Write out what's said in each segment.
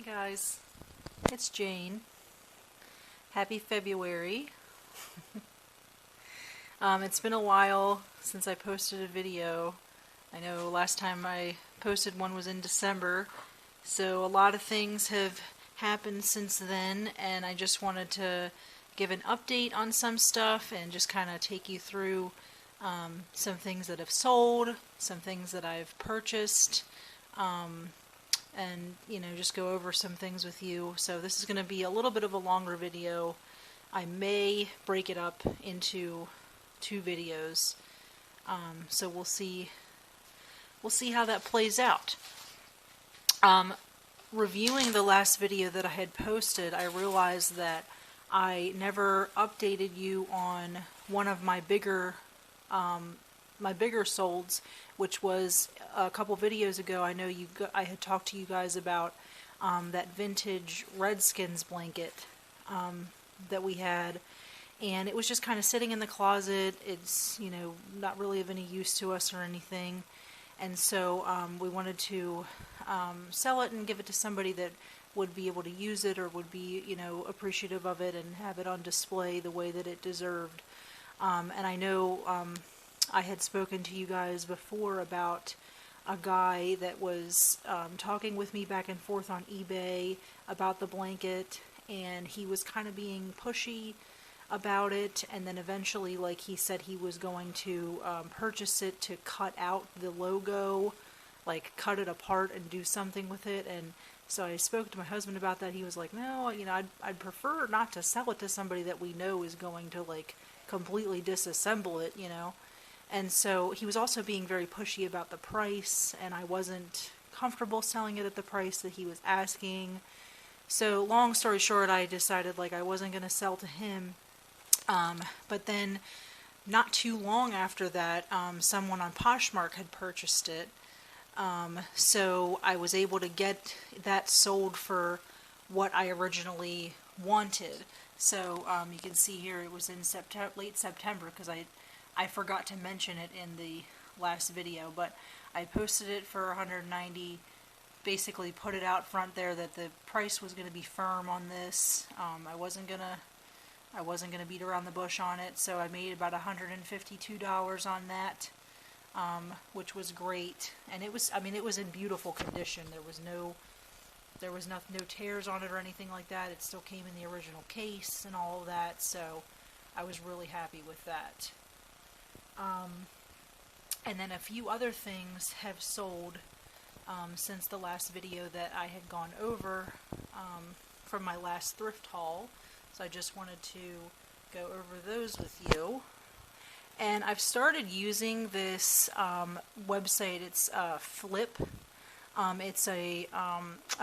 Hey guys, it's Jane. Happy February. It's been a while since I posted a video. I know last time I posted one was in December, so a lot of things have happened since then, and I just wanted to give an update on some stuff and just kind of take you through some things that have sold, some things that I've purchased, and just go over some things with you. So this is going to be a little bit of a longer video. I may break it up into 2 videos, so we'll see how that plays out. Reviewing the last video that I had posted, I realized that I never updated you on one of my bigger solds, which was a couple videos ago. I know I had talked to you guys about that vintage Redskins blanket that we had, and it was just kind of sitting in the closet. It's not really of any use to us or anything, and so we wanted to sell it and give it to somebody that would be able to use it or would be appreciative of it and have it on display the way that it deserved. And I know I had spoken to you guys before about a guy that was talking with me back and forth on eBay about the blanket, and he was kind of being pushy about it, and then eventually, like, he said he was going to purchase it to cut out the logo, like cut it apart and do something with it. And so I spoke to my husband about that. He was like, no, I'd prefer not to sell it to somebody that we know is going to like completely disassemble it, And so he was also being very pushy about the price, and I wasn't comfortable selling it at the price that he was asking. So long story short, I decided like I wasn't going to sell to him. But then not too long after that, someone on Poshmark had purchased it. So I was able to get that sold for what I originally wanted. So you can see here it was in late September, because I forgot to mention it in the last video, but I posted it for $190, basically put it out front there that the price was going to be firm on this. I wasn't gonna beat around the bush on it, so I made about $152 on that, which was great. And it was in beautiful condition. There was no tears on it or anything like that. It still came in the original case and all of that, so I was really happy with that. And then a few other things have sold since the last video that I had gone over from my last thrift haul. So I just wanted to go over those with you. And I've started using this website. It's Flip. It's a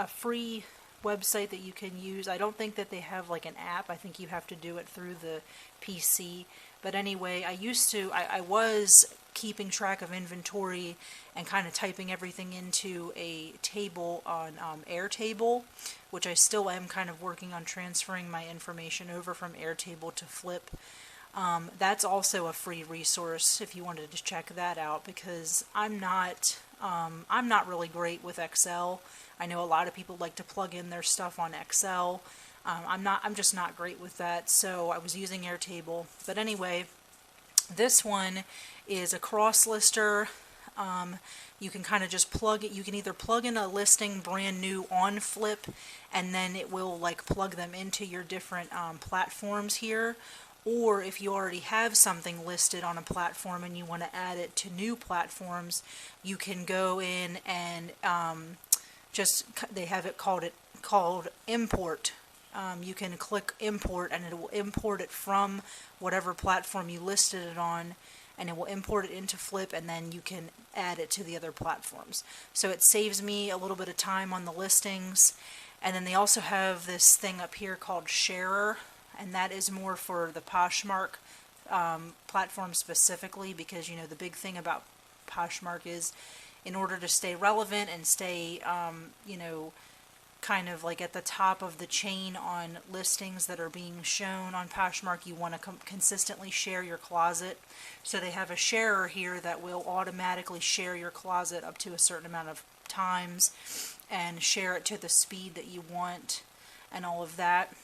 free website that you can use. I don't think that they have like an app. I think you have to do it through the PC. But anyway, I was keeping track of inventory and kind of typing everything into a table on Airtable, which I still am kind of working on transferring my information over from Airtable to Flip. That's also a free resource if you wanted to check that out, because I'm not really great with Excel. I know a lot of people like to plug in their stuff on Excel. I'm just not great with that, so I was using Airtable. But anyway, this one is a cross lister. You can kind of just plug it. You can either plug in a listing brand new on Flip, and then it will like plug them into your different platforms here. Or if you already have something listed on a platform and you want to add it to new platforms, you can go in and they have it called import. You can click import, and it will import it from whatever platform you listed it on, and it will import it into Flip, and then you can add it to the other platforms. So it saves me a little bit of time on the listings. And then they also have this thing up here called Sharer, and that is more for the Poshmark platform specifically, because the big thing about Poshmark is, in order to stay relevant and stay kind of like at the top of the chain on listings that are being shown on Poshmark, you want to consistently share your closet. So they have a sharer here that will automatically share your closet up to a certain amount of times, and share it to the speed that you want and all of that.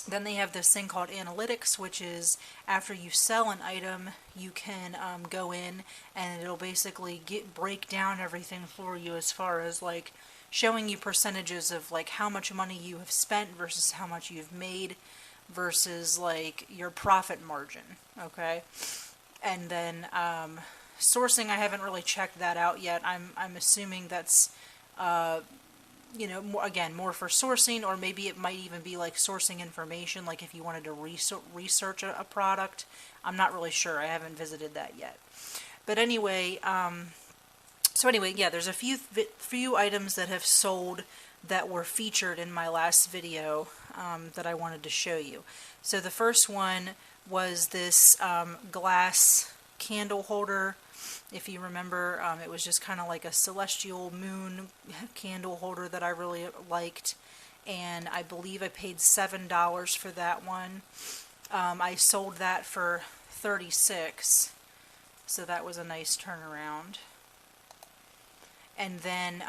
Then they have this thing called analytics, which is after you sell an item, you can go in and it'll basically break down everything for you as far as like showing you percentages of like how much money you have spent versus how much you've made versus like your profit margin, okay? And then sourcing, I haven't really checked that out yet. I'm assuming that's you know, more for sourcing, or maybe it might even be like sourcing information, like if you wanted to research a product. I'm not really sure. I haven't visited that yet. But anyway, yeah, there's a few items that have sold that were featured in my last video that I wanted to show you. So the first one was this glass candle holder. If you remember, it was just kind of like a celestial moon candle holder that I really liked, and I believe I paid $7 for that one. I sold that for $36, so that was a nice turnaround. And then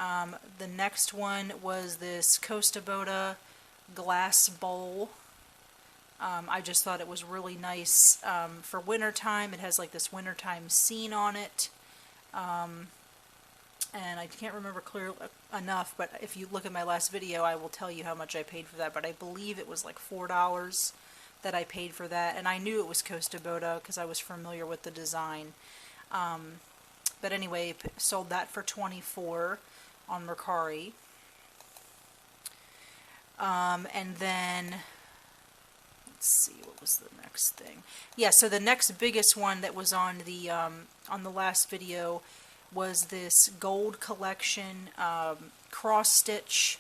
the next one was this Costa Boda glass bowl. I just thought it was really nice for wintertime. It has like this wintertime scene on it. And I can't remember clearly enough, but if you look at my last video, I will tell you how much I paid for that. But I believe it was like $4 that I paid for that. And I knew it was Costa Boda because I was familiar with the design. But anyway, sold that for $24 on Mercari. And then... let's see, what was the next thing? Yeah, so the next biggest one that was on the last video was this gold collection cross stitch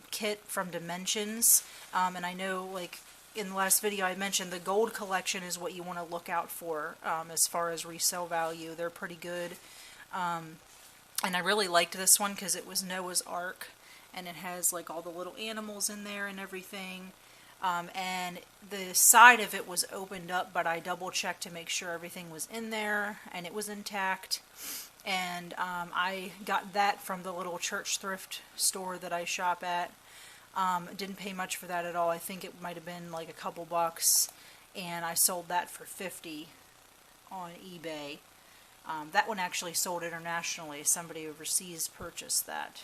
kit from Dimensions. And I know, like in the last video, I mentioned the gold collection is what you want to look out for as far as resale value. They're pretty good. And I really liked this one because it was Noah's Ark, and it has like all the little animals in there and everything. And the side of it was opened up, but I double checked to make sure everything was in there and it was intact. And I got that from the little church thrift store that I shop at. Didn't pay much for that at all. I think it might have been like a couple bucks, and I sold that for $50 on eBay. That one actually sold internationally. Somebody overseas purchased that,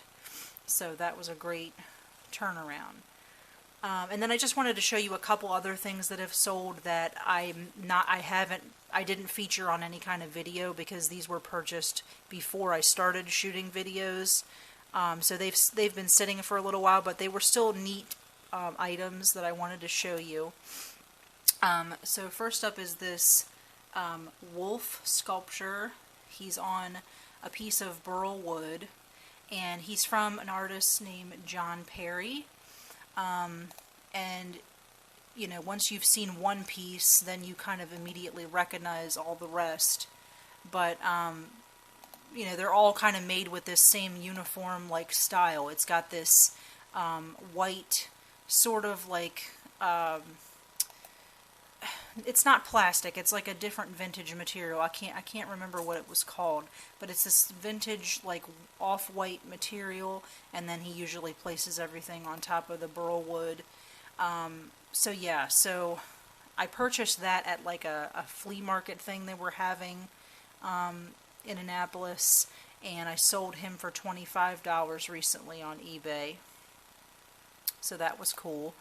so that was a great turnaround. And then I just wanted to show you a couple other things that have sold that I didn't feature on any kind of video because these were purchased before I started shooting videos. So they've been sitting for a little while, but they were still neat items that I wanted to show you. So first up is this wolf sculpture. He's on a piece of burl wood, and he's from an artist named John Perry. And, you know, once you've seen one piece, then you kind of immediately recognize all the rest. But, you know, they're all kind of made with this same uniform-like style. It's got this white, sort of like, it's not plastic, it's like a different vintage material. I can't remember what it was called, but it's this vintage, like, off-white material, and then he usually places everything on top of the burl wood. So yeah, so I purchased that at like a flea market thing they were having in Annapolis, and I sold him for $25 recently on eBay. So that was cool.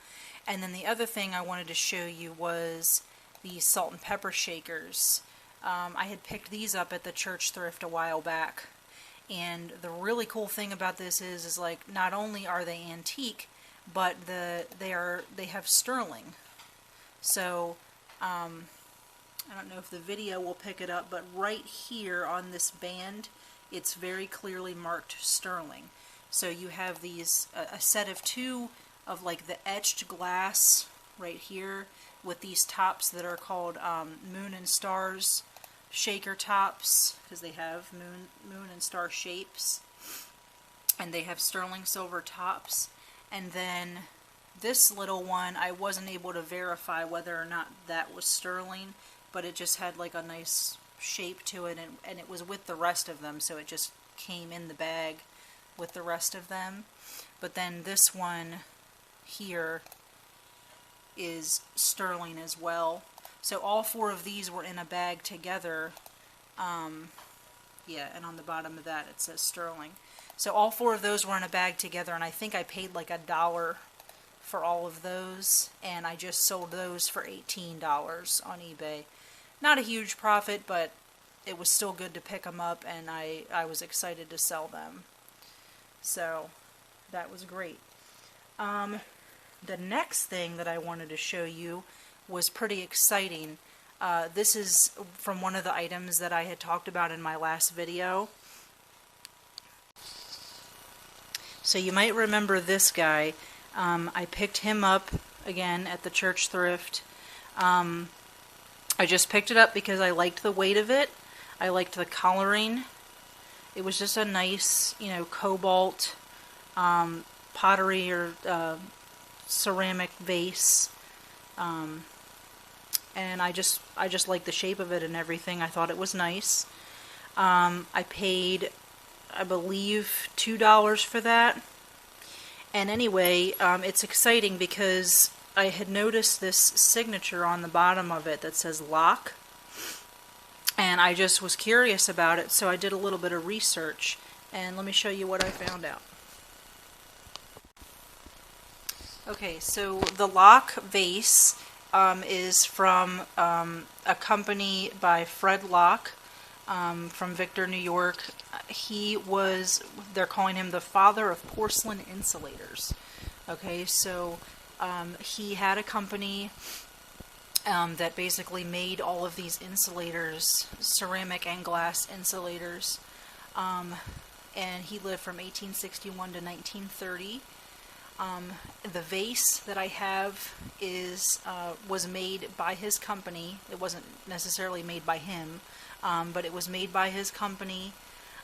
And then the other thing I wanted to show you was the salt and pepper shakers. I had picked these up at the church thrift a while back, and the really cool thing about this is like not only are they antique, but they have sterling. So I don't know if the video will pick it up, but right here on this band, it's very clearly marked sterling. So you have these a set of two of like the etched glass right here with these tops that are called moon and stars shaker tops, because they have moon and star shapes, and they have sterling silver tops. And then this little one, I wasn't able to verify whether or not that was sterling, but it just had like a nice shape to it, and it was with the rest of them, so it just came in the bag with the rest of them. But then this one here is sterling as well. So all 4 of these were in a bag together. Yeah, and on the bottom of that it says sterling. So all 4 of those were in a bag together, and I think I paid like $1 for all of those, and I just sold those for $18 on eBay. Not a huge profit, but it was still good to pick them up, and I was excited to sell them. So that was great. The next thing that I wanted to show you was pretty exciting. This is from one of the items that I had talked about in my last video. So you might remember this guy. I picked him up again at the church thrift. I just picked it up because I liked the weight of it. I liked the coloring. It was just a nice, cobalt pottery or ceramic vase. And I just liked the shape of it and everything. I thought it was nice. I paid, I believe, $2 for that. And anyway, it's exciting because I had noticed this signature on the bottom of it that says lock. And I just was curious about it, so I did a little bit of research. And let me show you what I found out. Okay, so the lock vase is from a company by Fred Locke from Victor, New York. They're calling him the father of porcelain insulators. Okay, so he had a company that basically made all of these insulators, ceramic and glass insulators, and he lived from 1861 to 1930. The vase that I have was made by his company. It wasn't necessarily made by him, but it was made by his company.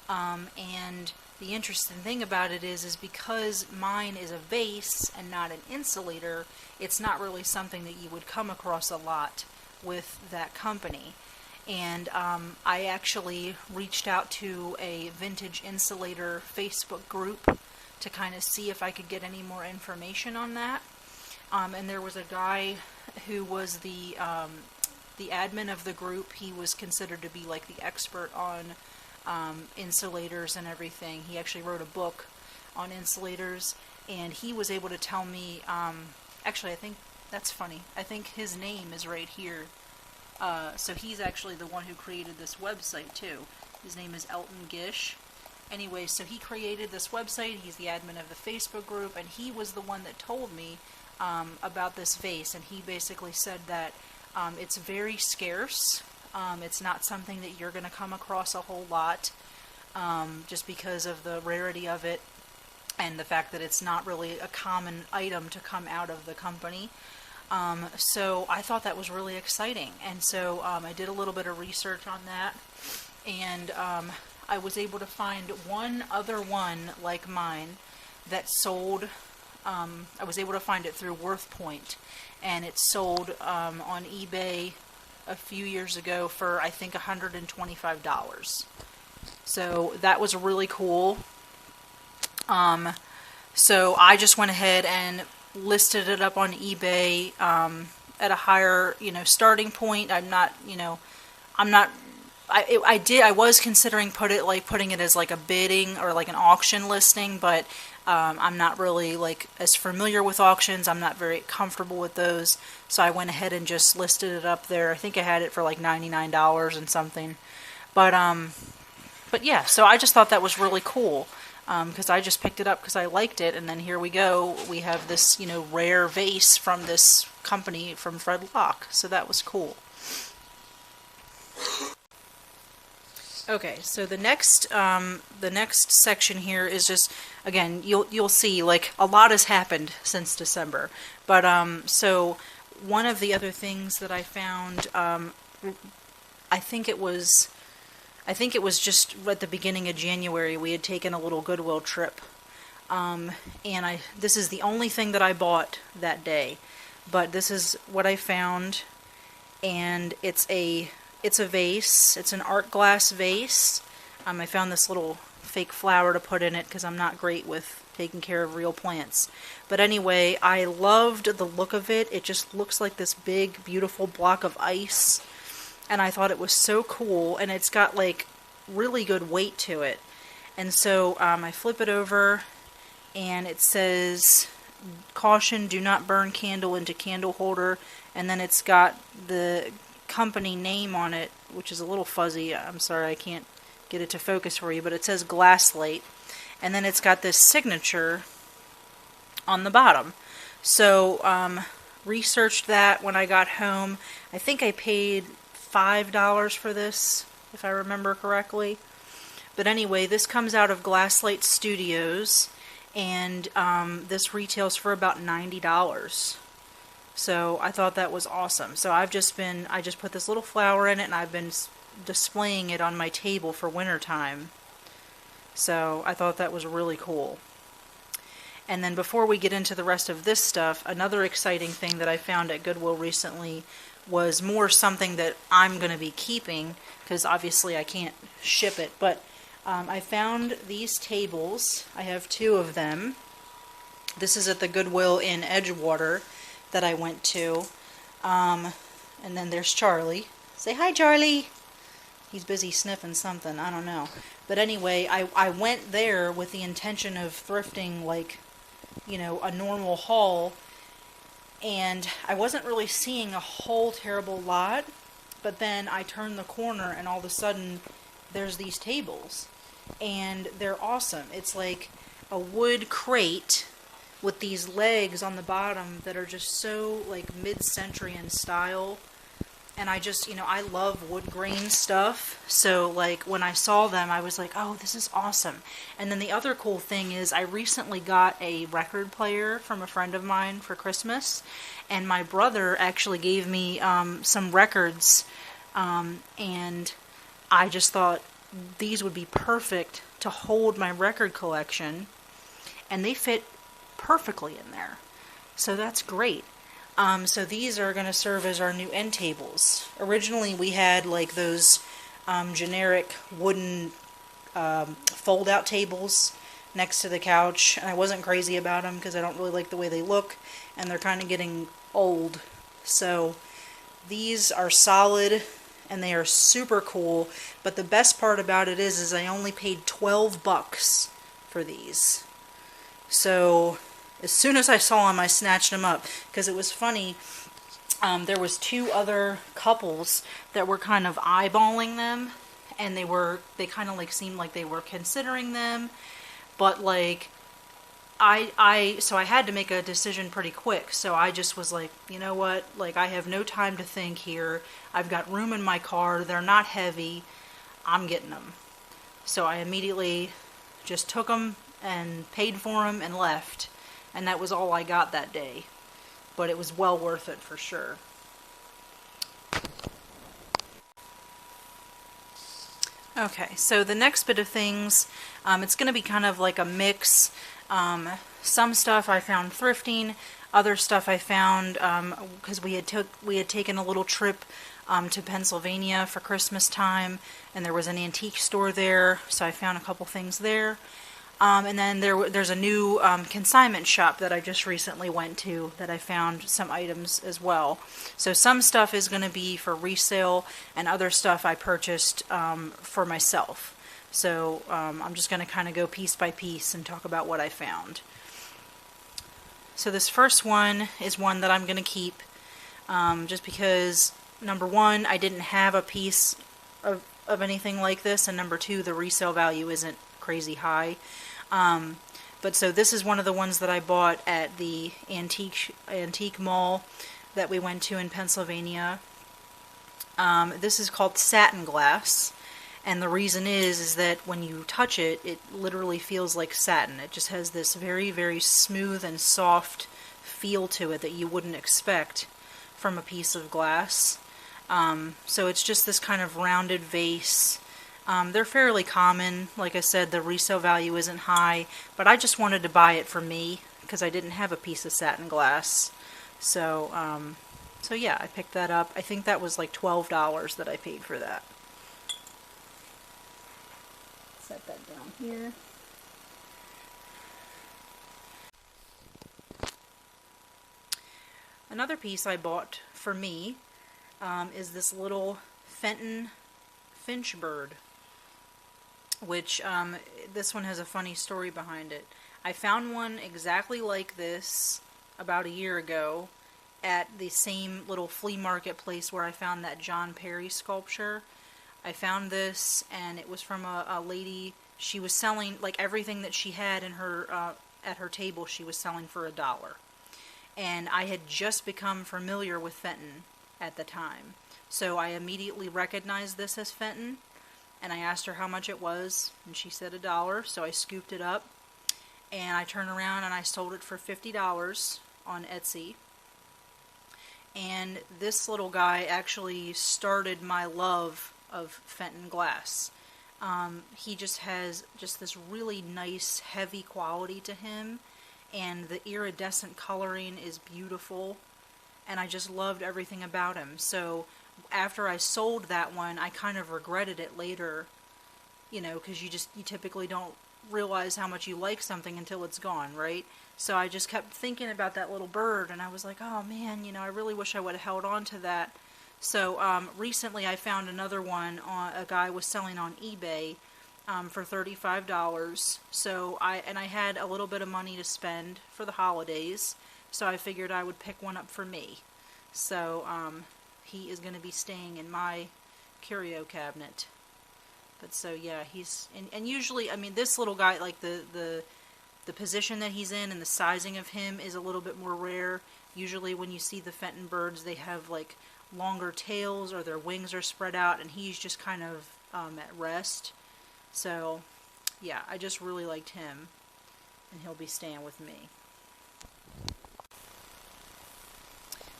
And the interesting thing about it is because mine is a vase and not an insulator, it's not really something that you would come across a lot with that company. And I actually reached out to a vintage insulator Facebook group to kind of see if I could get any more information on that. And there was a guy who was the admin of the group. He was considered to be like the expert on insulators and everything. He actually wrote a book on insulators, and he was able to tell me, actually I think that's funny, I think his name is right here. So he's actually the one who created this website too. His name is Elton Gish. Anyway, so he created this website, he's the admin of the Facebook group, and he was the one that told me about this vase, and he basically said that it's very scarce. It's not something that you're going to come across a whole lot, just because of the rarity of it and the fact that it's not really a common item to come out of the company. So I thought that was really exciting, and so I did a little bit of research on that, and I was able to find one other one like mine that sold. I was able to find it through WorthPoint, and it sold on eBay a few years ago for I think $125. So that was really cool. So I just went ahead and listed it up on eBay at a higher, starting point. I was considering putting it as like a bidding or like an auction listing, but I'm not really like as familiar with auctions. I'm not very comfortable with those, so I went ahead and just listed it up there. I think I had it for like $99 and something, but yeah. So I just thought that was really cool because I just picked it up because I liked it, and then here we go. We have this rare vase from this company from Fred Locke, so that was cool. Okay, so the next section here is just, again, you'll see like a lot has happened since December, but so one of the other things that I found, I think it was just at the beginning of January we had taken a little Goodwill trip, and this is the only thing that I bought that day, but this is what I found, and it's a vase. It's an art glass vase. I found this little fake flower to put in it because I'm not great with taking care of real plants. But anyway, I loved the look of it. It just looks like this big, beautiful block of ice. And I thought it was so cool. And it's got like really good weight to it. And so I flip it over and it says, "Caution, do not burn candle into candle holder." And then it's got the company name on it, which is a little fuzzy. I'm sorry, I can't get it to focus for you, but it says Glasslight. And then it's got this signature on the bottom. So researched that when I got home. I think I paid $5 for this, if I remember correctly. But anyway, this comes out of Glasslight Studios, and this retails for about $90. So I thought that was awesome. So I just put this little flower in it, and I've been displaying it on my table for wintertime. So I thought that was really cool. And then before we get into the rest of this stuff, another exciting thing that I found at Goodwill recently was more something that I'm going to be keeping, because obviously I can't ship it, but I found these tables. I have 2 of them. This is at the Goodwill in Edgewater that I went to. And then there's Charlie. Say hi, Charlie. He's busy sniffing something, I don't know. But anyway, I went there with the intention of thrifting, like, you know, a normal haul, and I wasn't really seeing a whole terrible lot, but then I turned the corner and all of a sudden there's these tables, and they're awesome. It's like a wood crate with these legs on the bottom that are just so like mid-century in style. And I just, you know, I love wood grain stuff. So, like, when I saw them, I was like, oh, this is awesome. And then the other cool thing is I recently got a record player from a friend of mine for Christmas. And my brother actually gave me some records. And I just thought these would be perfect to hold my record collection. And they fit perfectly in there. So that's great. So these are going to serve as our new end tables. Originally we had like those generic wooden fold-out tables next to the couch, and I wasn't crazy about them because I don't really like the way they look, and they're kind of getting old. So these are solid, and they are super cool, but the best part about it is I only paid $12 for these. So as soon as I saw them, I snatched them up, because it was funny. There was 2 other couples that were kind of eyeballing them, and they kind of like seemed like they were considering them, but like so I had to make a decision pretty quick. So I just was like, you know what? Like, I have no time to think here. I've got room in my car. They're not heavy. I'm getting them. So I immediately just took them and paid for them and left. And that was all I got that day. But it was well worth it for sure. Okay, so the next bit of things, it's going to be kind of like a mix. Some stuff I found thrifting, other stuff I found because we had taken a little trip to Pennsylvania for Christmas time, and there was an antique store there, so I found a couple things there. And then there's a new consignment shop that I just recently went to that I found some items as well. So some stuff is going to be for resale, and other stuff I purchased for myself. So I'm just going to kind of go piece by piece and talk about what I found. So this first one is one that I'm going to keep just because, number one, I didn't have a piece of anything like this, and number two, the resale value isn't crazy high. But so this is one of the ones that I bought at the antique mall that we went to in Pennsylvania. This is called satin glass, and the reason is that when you touch it, it literally feels like satin. It just has this very, very smooth and soft feel to it that you wouldn't expect from a piece of glass. So it's just this kind of rounded vase. They're fairly common. Like I said, the resale value isn't high, but I just wanted to buy it for me because I didn't have a piece of satin glass. So yeah, I picked that up. I think that was like $12 that I paid for that. set that down here. Another piece I bought for me is this little Fenton finch bird, which this one has a funny story behind it. I found one exactly like this about a year ago at the same little flea market place where I found that John Perry sculpture. I found this, and it was from a lady. She was selling, like, everything that she had in her at her table, she was selling for $1. And I had just become familiar with Fenton at the time. So I immediately recognized this as Fenton, and I asked her how much it was, and she said $1, so I scooped it up, and I turned around and I sold it for $50 on Etsy. And this little guy actually started my love of Fenton glass. He just has just this really nice, heavy quality to him, and the iridescent coloring is beautiful, and I just loved everything about him. So after I sold that one, I kind of regretted it later, you know, because you typically don't realize how much you like something until it's gone, right? So I just kept thinking about that little bird, and I was like, oh man, you know, I really wish I would have held on to that. So recently I found another one a guy was selling on eBay for $35. So I had a little bit of money to spend for the holidays, so I figured I would pick one up for me. So he is going to be staying in my curio cabinet. But so yeah, he's and usually, I mean, this little guy, like the position that he's in and the sizing of him is a little bit more rare. Usually when you see the Fenton birds, they have like longer tails or their wings are spread out, and he's just kind of at rest. So yeah, I just really liked him, and he'll be staying with me.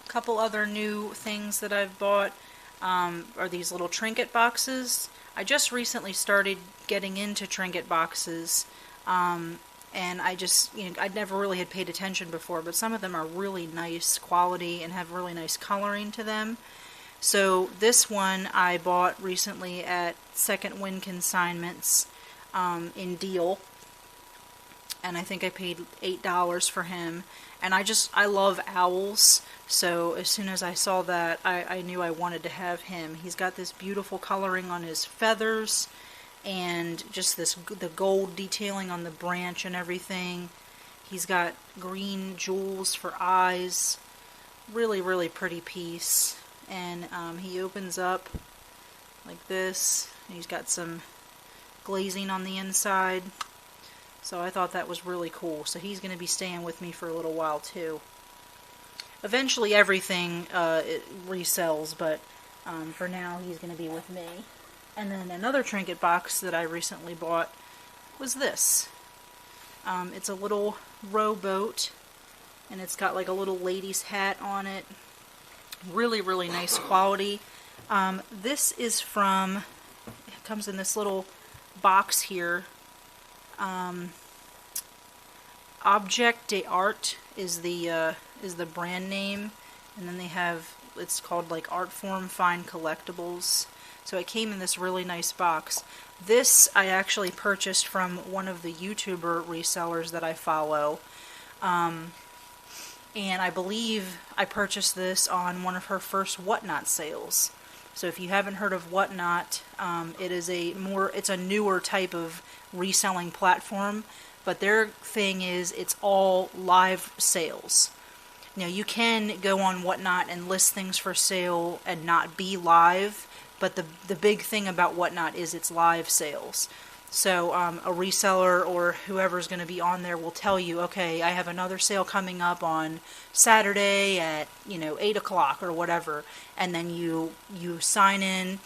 A couple other new things that I've bought are these little trinket boxes. I just recently started getting into trinket boxes, and I just, you know, I'd never really had paid attention before, but some of them are really nice quality and have really nice coloring to them. So this one I bought recently at Second Wind Consignments in deal, and I think I paid $8 for him. And I love owls, so as soon as I saw that, I knew I wanted to have him. He's got this beautiful coloring on his feathers, and just the gold detailing on the branch and everything. He's got green jewels for eyes. Really, really pretty piece. And he opens up like this, and he's got some glazing on the inside. So I thought that was really cool. So he's going to be staying with me for a little while too. Eventually everything it resells, but for now he's going to be with me. And then another trinket box that I recently bought was this. It's a little rowboat, and it's got like a little lady's hat on it. Really, really nice quality. This is from, it comes in this little box here. Object d'Art is the brand name, and then they have, it's called like Artform Fine Collectibles. So it came in this really nice box. This I actually purchased from one of the YouTuber resellers that I follow, and I believe I purchased this on one of her first Whatnot sales. So if you haven't heard of Whatnot, it's a newer type of reselling platform, but their thing is it's all live sales. Now you can go on Whatnot and list things for sale and not be live, but the big thing about Whatnot is it's live sales. So a reseller or whoever's going to be on there will tell you, okay, I have another sale coming up on Saturday at 8 o'clock or whatever, and then you sign in,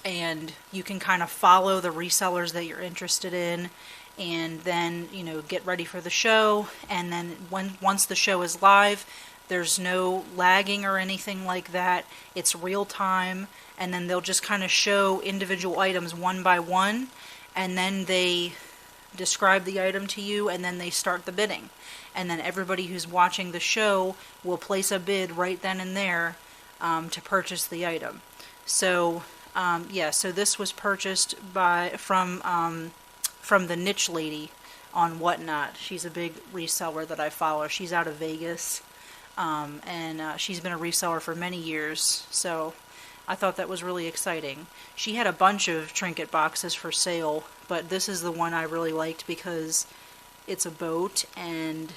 and you can kind of follow the resellers that you're interested in, and then get ready for the show. And then once the show is live, there's no lagging or anything like that. It's real time, and then they'll just kind of show individual items one by one, and then they describe the item to you, and then they start the bidding. And then everybody who's watching the show will place a bid right then and there to purchase the item. So Yeah, so this was purchased from the Niche Lady on Whatnot. She's a big reseller that I follow. She's out of Vegas, and she's been a reseller for many years, so I thought that was really exciting. She had a bunch of trinket boxes for sale, but this is the one I really liked because it's a boat, and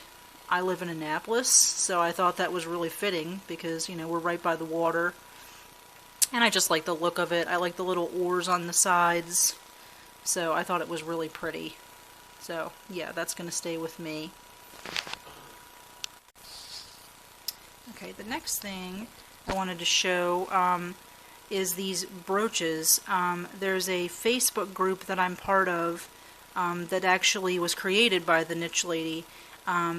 I live in Annapolis, so I thought that was really fitting because, you know, we're right by the water. And I just like the look of it. I like the little oars on the sides. So I thought it was really pretty. So yeah, that's going to stay with me. Okay, the next thing I wanted to show is these brooches. There's a Facebook group that I'm part of that actually was created by the Niche Lady.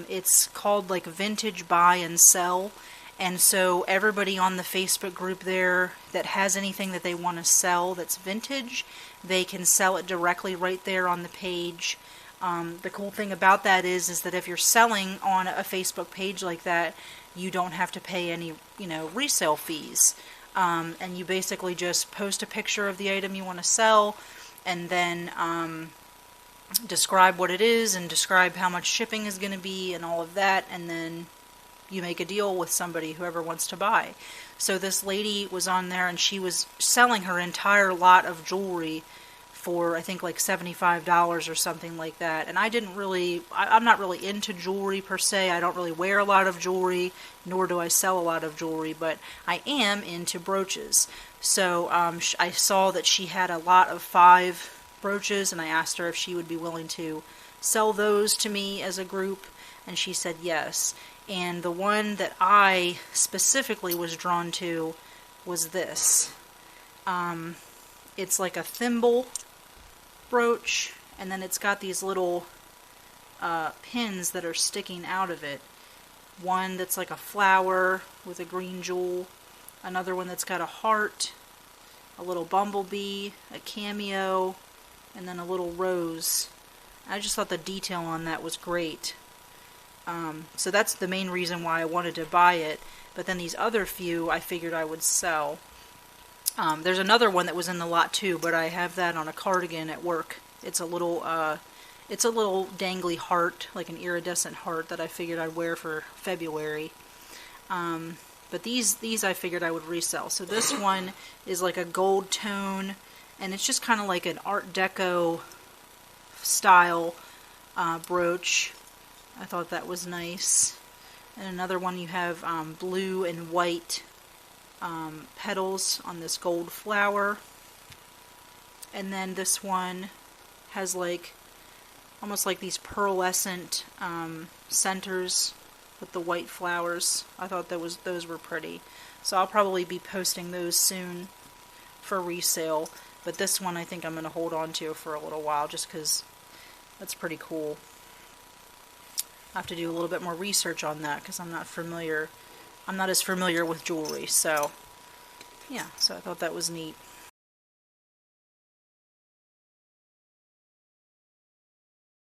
It's called like Vintage Buy and Sell. And so everybody on the Facebook group there that has anything that they want to sell that's vintage, they can sell it directly right there on the page. The cool thing about that is that if you're selling on a Facebook page like that, you don't have to pay any, you know, resale fees. And you basically just post a picture of the item you want to sell, and then describe what it is and describe how much shipping is going to be and all of that, and then you make a deal with somebody, whoever wants to buy. So this lady was on there, and she was selling her entire lot of jewelry for, I think, like $75 or something like that. And I'm not really into jewelry per se. I don't really wear a lot of jewelry, nor do I sell a lot of jewelry, but I am into brooches. So I saw that she had a lot of 5 brooches, and I asked her if she would be willing to sell those to me as a group, and she said yes. And the one that I specifically was drawn to was this. It's like a thimble brooch, and then it's got these little pins that are sticking out of it. One that's like a flower with a green jewel, another one that's got a heart, a little bumblebee, a cameo, and then a little rose. I just thought the detail on that was great. So that's the main reason why I wanted to buy it. But then these other few I figured I would sell. There's another one that was in the lot too, but I have that on a cardigan at work. It's a little dangly heart, like an iridescent heart that I figured I'd wear for February. But these I figured I would resell. So this one is like a gold tone, and it's just kind of like an Art Deco style brooch. I thought that was nice. And another one, you have blue and white petals on this gold flower. And then this one has like almost like these pearlescent centers with the white flowers. I thought those were pretty. So I'll probably be posting those soon for resale. But this one I think I'm going to hold on to for a little while just because that's pretty cool. I have to do a little bit more research on that because I'm not as familiar with jewelry. So yeah, so I thought that was neat.